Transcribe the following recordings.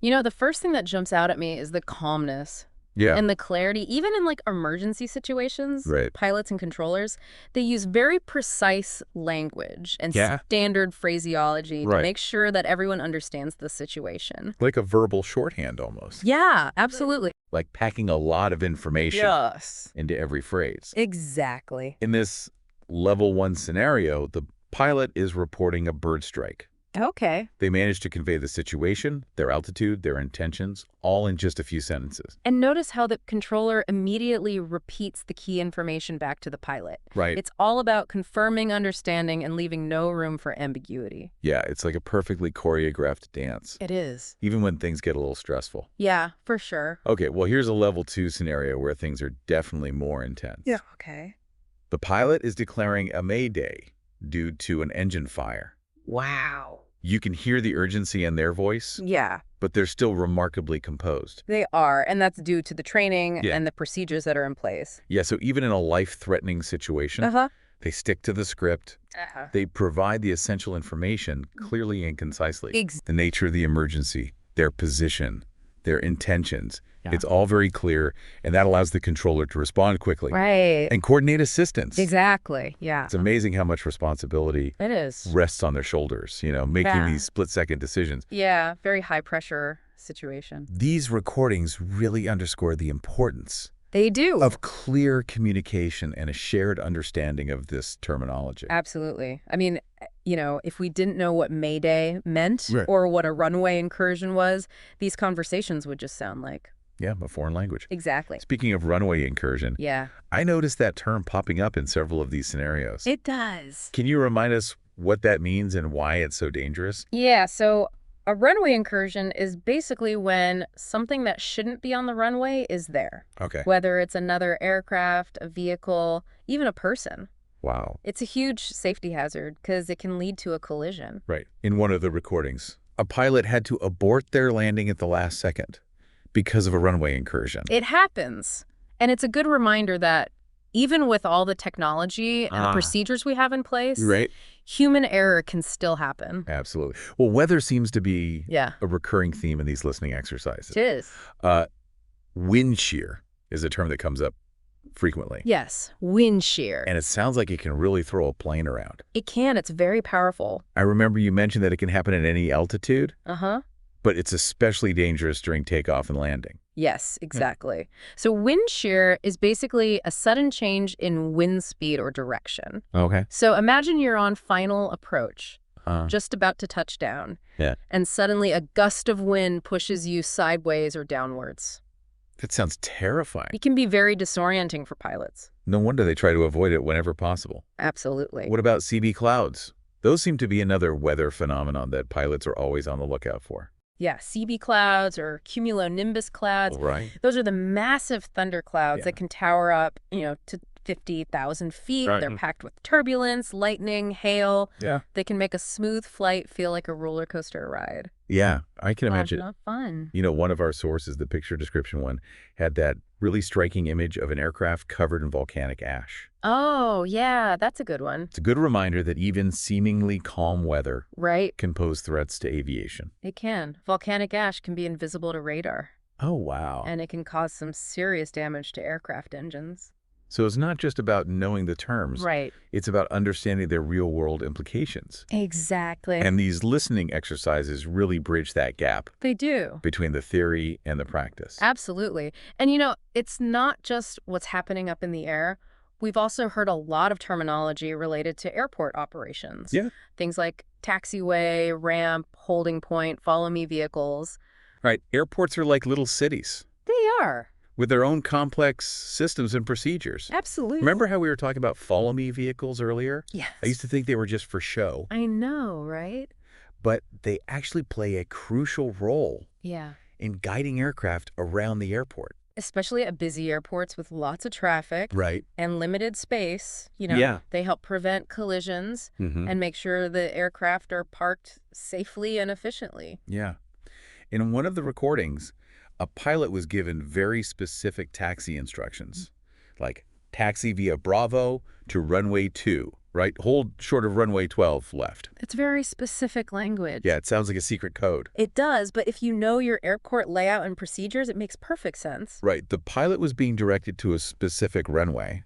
The first thing that jumps out at me is the calmness. Yeah. And the clarity, even in like emergency situations, Right. pilots and controllers, they use very precise language and standard phraseology to make sure that everyone understands the situation. Like a verbal shorthand almost. Yeah, absolutely. Like packing a lot of information into every phrase. Exactly. In this level 1 scenario, the pilot is reporting a bird strike. Okay. They manage to convey the situation, their altitude, their intentions, all in just a few sentences. And notice how the controller immediately repeats the key information back to the pilot. Right. It's all about confirming understanding and leaving no room for ambiguity. Yeah, it's like a perfectly choreographed dance. It is. Even when things get a little stressful. Yeah, for sure. Okay, well, here's a level 2 scenario where things are definitely more intense. Yeah. Okay. The pilot is declaring a mayday due to an engine fire. Wow. You can hear the urgency in their voice, Yeah. but they're still remarkably composed. They are, and that's due to the training and the procedures that are in place. Yeah, so even in a life-threatening situation, they stick to the script. They provide the essential information clearly and concisely. The nature of the emergency, their position, their intentions. Yeah. It's all very clear, and that allows the controller to respond quickly. Right. And coordinate assistance. Exactly, yeah. It's amazing how much responsibility rests on their shoulders, making these split-second decisions. Yeah, very high-pressure situation. These recordings really underscore the importance of clear communication and a shared understanding of this terminology. Absolutely. I mean, if we didn't know what Mayday meant or what a runway incursion was, these conversations would just sound like... Yeah, a foreign language. Exactly. Speaking of runway incursion, I noticed that term popping up in several of these scenarios. It does. Can you remind us what that means and why it's so dangerous? Yeah, so a runway incursion is basically when something that shouldn't be on the runway is there. Okay. Whether it's another aircraft, a vehicle, even a person. Wow. It's a huge safety hazard because it can lead to a collision. Right. In one of the recordings, a pilot had to abort their landing at the last second because of a runway incursion. It happens. And it's a good reminder that even with all the technology and procedures we have in place, human error can still happen. Absolutely. Well, weather seems to be a recurring theme in these listening exercises. It is. Wind shear is a term that comes up frequently. Yes, wind shear. And it sounds like it can really throw a plane around. It can. It's very powerful. I remember you mentioned that it can happen at any altitude. But it's especially dangerous during takeoff and landing. Yes, exactly. So wind shear is basically a sudden change in wind speed or direction. Okay. So imagine you're on final approach, just about to touch down. Yeah. And suddenly a gust of wind pushes you sideways or downwards. That sounds terrifying. It can be very disorienting for pilots. No wonder they try to avoid it whenever possible. Absolutely. What about CB clouds? Those seem to be another weather phenomenon that pilots are always on the lookout for. Yeah, CB clouds or cumulonimbus clouds. Right. Those are the massive thunderclouds that can tower up, to 50,000 feet. They're packed with turbulence, lightning, hail. Yeah. They can make a smooth flight feel like a roller coaster ride. Yeah, I can imagine. Not fun. One of our sources, the picture description one, had that really striking image of an aircraft covered in volcanic ash. Oh, yeah, that's a good one. It's a good reminder that even seemingly calm weather can pose threats to aviation. It can. Volcanic ash can be invisible to radar. Oh, wow. And it can cause some serious damage to aircraft engines. So it's not just about knowing the terms. Right. It's about understanding their real-world implications. Exactly. And these listening exercises really bridge that gap. They do. Between the theory and the practice. Absolutely. And it's not just what's happening up in the air. We've also heard a lot of terminology related to airport operations. Yeah. Things like taxiway, ramp, holding point, follow-me vehicles. Right. Airports are like little cities. They are. With their own complex systems and procedures. Absolutely. Remember how we were talking about follow-me vehicles earlier? Yes. I used to think they were just for show. I know, right? But they actually play a crucial role in guiding aircraft around the airport. Especially at busy airports with lots of traffic and limited space. They help prevent collisions and make sure the aircraft are parked safely and efficiently. Yeah. In one of the recordings, a pilot was given very specific taxi instructions, like taxi via Bravo to runway 2. right? Hold short of runway 12 left. It's very specific language. Yeah, it sounds like a secret code. It does, but if you know your airport layout and procedures, it makes perfect sense. Right. The pilot was being directed to a specific runway,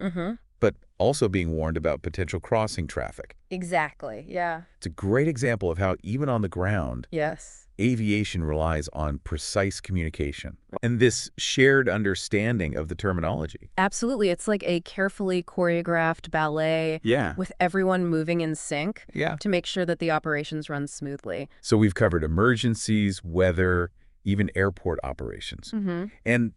but also being warned about potential crossing traffic. Exactly, yeah. It's a great example of how even on the ground, Yes. aviation relies on precise communication and this shared understanding of the terminology. Absolutely. It's like a carefully choreographed ballet with everyone moving in sync to make sure that the operations run smoothly. So we've covered emergencies, weather, even airport operations. And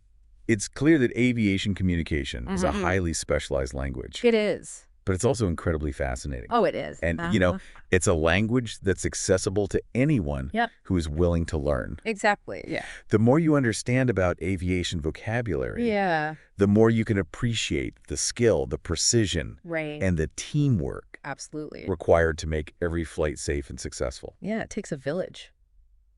it's clear that aviation communication is a highly specialized language. It is. But it's also incredibly fascinating. Oh, it is. And, you know, it's a language that's accessible to anyone who is willing to learn. Exactly, yeah. The more you understand about aviation vocabulary, the more you can appreciate the skill, the precision, and the teamwork required to make every flight safe and successful. Yeah, it takes a village.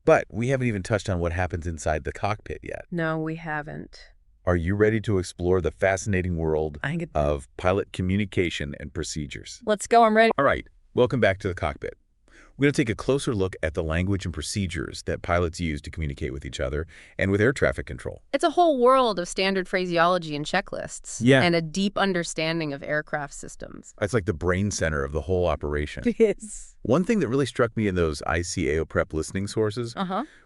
But we haven't even touched on what happens inside the cockpit yet. No, we haven't. Are you ready to explore the fascinating world of pilot communication and procedures? Let's go, I'm ready. All right, welcome back to the cockpit. We're going to take a closer look at the language and procedures that pilots use to communicate with each other and with air traffic control. It's a whole world of standard phraseology and checklists and a deep understanding of aircraft systems. It's like the brain center of the whole operation. It is. One thing that really struck me in those ICAOPREP listening sources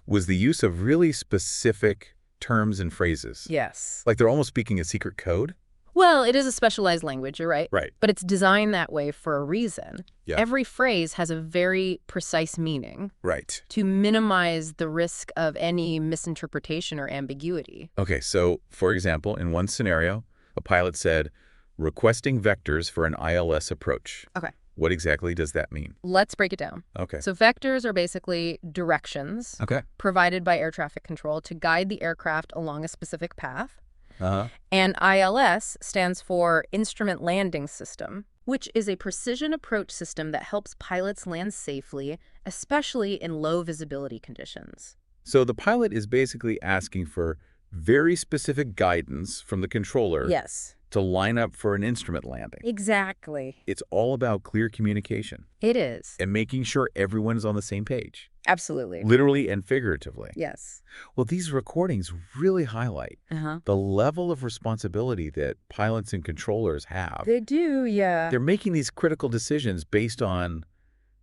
was the use of really specific terms and phrases. Yes. Like they're almost speaking a secret code. Well, it is a specialized language, you're right. Right. But it's designed that way for a reason. Yeah. Every phrase has a very precise meaning. Right. To minimize the risk of any misinterpretation or ambiguity. Okay, so for example, in one scenario, a pilot said, requesting vectors for an ILS approach. Okay. What exactly does that mean? Let's break it down. Okay. So vectors are basically directions provided by air traffic control to guide the aircraft along a specific path. And ILS stands for Instrument Landing System, which is a precision approach system that helps pilots land safely, especially in low visibility conditions. So the pilot is basically asking for very specific guidance from the controller to line up for an instrument landing. Exactly. It's all about clear communication. It is. And making sure everyone is on the same page. Absolutely. Literally and figuratively. Yes. Well, these recordings really highlight the level of responsibility that pilots and controllers have. They do, yeah. They're making these critical decisions based on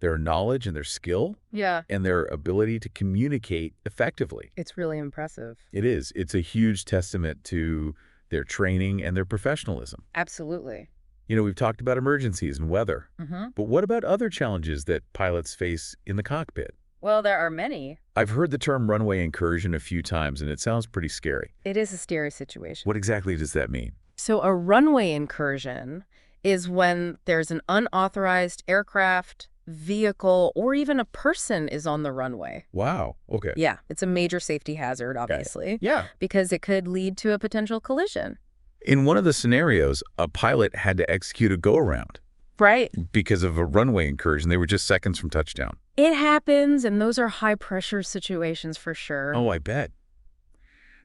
their knowledge and their skill and their ability to communicate effectively. It's really impressive. It is. It's a huge testament to their training and their professionalism. Absolutely. You know, we've talked about emergencies and weather, but what about other challenges that pilots face in the cockpit? Well, there are many. I've heard the term runway incursion a few times, and it sounds pretty scary. It is a scary situation. What exactly does that mean? So a runway incursion is when there's an unauthorized aircraft, vehicle, or even a person is on the runway. Wow. Okay. Yeah, it's a major safety hazard, obviously. Yeah. Because it could lead to a potential collision. In one of the scenarios, a pilot had to execute a go-around. Right. Because of a runway incursion. They were just seconds from touchdown. It happens, and those are high-pressure situations for sure. Oh, I bet.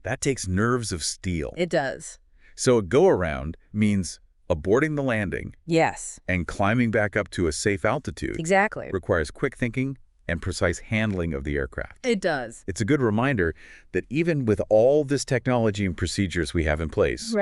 That takes nerves of steel. It does. So a go-around means aborting the landing. Yes. And climbing back up to a safe altitude. Exactly. Requires quick thinking and precise handling of the aircraft. It does. It's a good reminder that even with all this technology and procedures we have in place,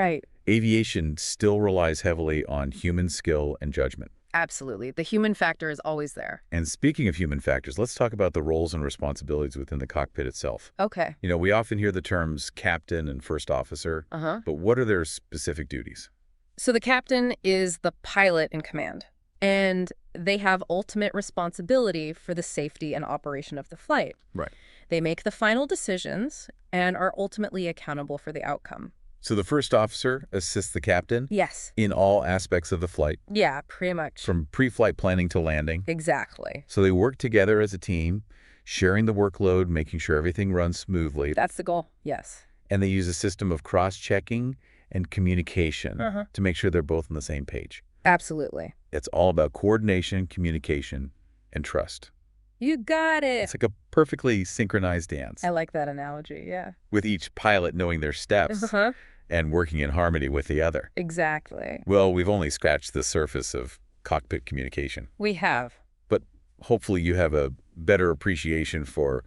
aviation still relies heavily on human skill and judgment. Absolutely. The human factor is always there. And speaking of human factors, let's talk about the roles and responsibilities within the cockpit itself. Okay. You know, we often hear the terms captain and first officer, but what are their specific duties? So the captain is the pilot in command, and they have ultimate responsibility for the safety and operation of the flight. Right. They make the final decisions and are ultimately accountable for the outcome. So the first officer assists the captain? Yes. In all aspects of the flight? Yeah, pretty much. From pre-flight planning to landing? Exactly. So they work together as a team, sharing the workload, making sure everything runs smoothly. That's the goal, yes. And they use a system of cross-checking and communication to make sure they're both on the same page. Absolutely. It's all about coordination, communication, and trust. You got it. It's like a perfectly synchronized dance. I like that analogy, yeah. With each pilot knowing their steps and working in harmony with the other. Exactly. Well, we've only scratched the surface of cockpit communication. We have. But hopefully you have a better appreciation for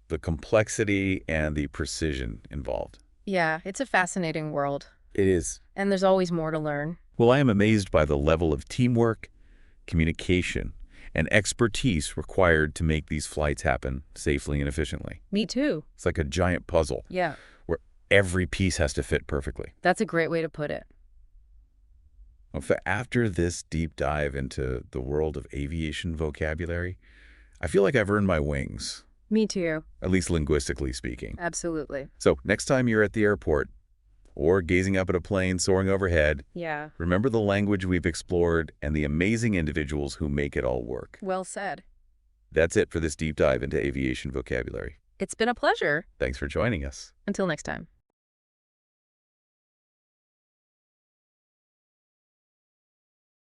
the complexity and the precision involved. Yeah, it's a fascinating world. It is. And there's always more to learn. Well, I am amazed by the level of teamwork, communication, and expertise required to make these flights happen safely and efficiently. Me too. It's like a giant puzzle. Yeah. Where every piece has to fit perfectly. That's a great way to put it. After this deep dive into the world of aviation vocabulary, I feel like I've earned my wings. Me too. At least linguistically speaking. Absolutely. So next time you're at the airport or gazing up at a plane soaring overhead, remember the language we've explored and the amazing individuals who make it all work. Well said. That's it for this deep dive into aviation vocabulary. It's been a pleasure. Thanks for joining us. Until next time.